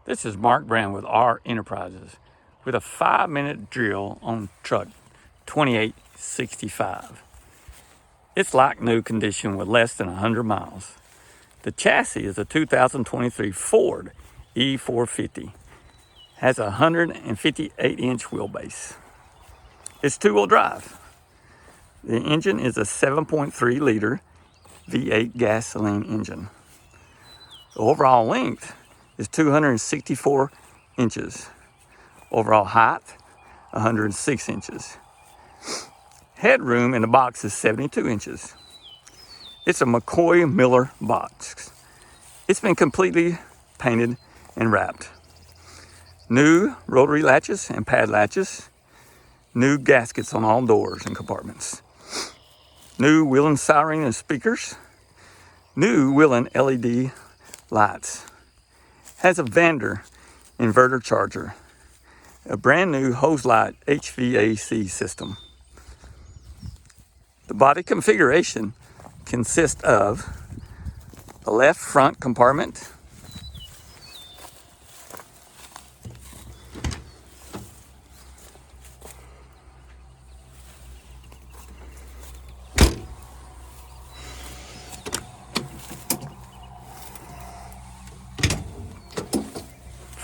This is Mark Brown with R Enterprises with a 5-minute drill on truck 2865. It's like new condition with less than 100 miles. The chassis is a 2023 Ford E450. Has a 158-inch wheelbase. It's two-wheel drive. The engine is a 7.3 liter V8 gasoline engine. The overall length is 264 inches. Overall height, 106 inches. Headroom in the box is 72 inches. It's a McCoy Miller box. It's been completely painted and wrapped. New rotary latches and pad latches. New gaskets on all doors and compartments. New wheel and siren and speakers. New wheel and LED lights. Has a Vander inverter charger. A brand new hose light HVAC system. The body configuration consists of the left front compartment,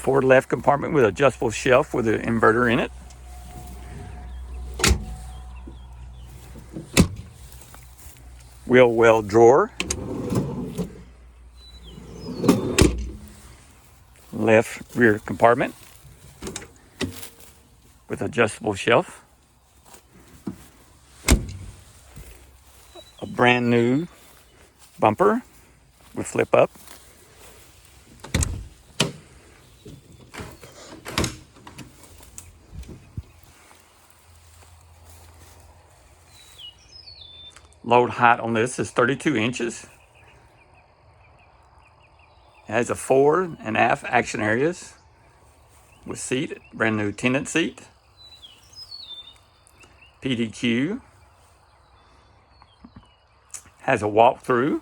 forward left compartment with adjustable shelf with an inverter in it. Wheel well drawer. Left rear compartment with adjustable shelf. A brand new bumper with flip up. Load height on this is 32 inches. It has a forward and aft action areas with seat, brand new tenant seat, PDQ, has a walk-through,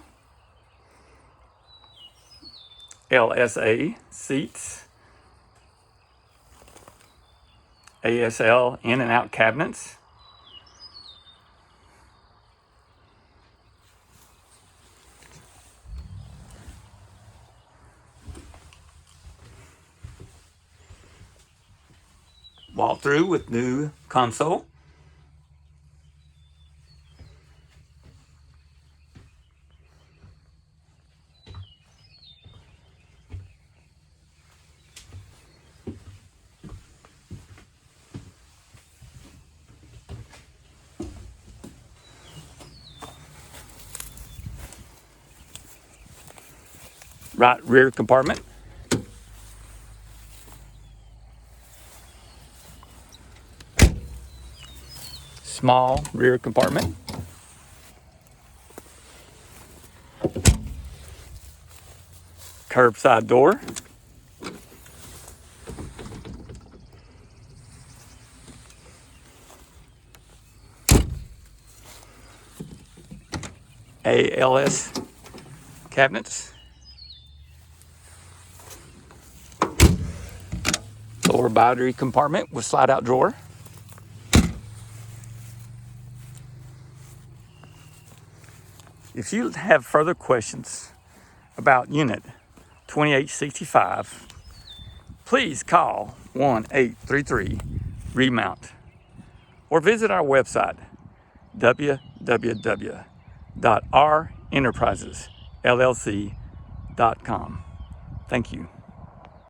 LSA seats, ASL in and out cabinets, walk through with new console, right rear compartment, small rear compartment, curbside door, ALS cabinets, lower battery compartment with slide out drawer, If you have further questions about Unit 2865, please call 1-833-ReMount or visit our website, www.renterprisesllc.com. Thank you.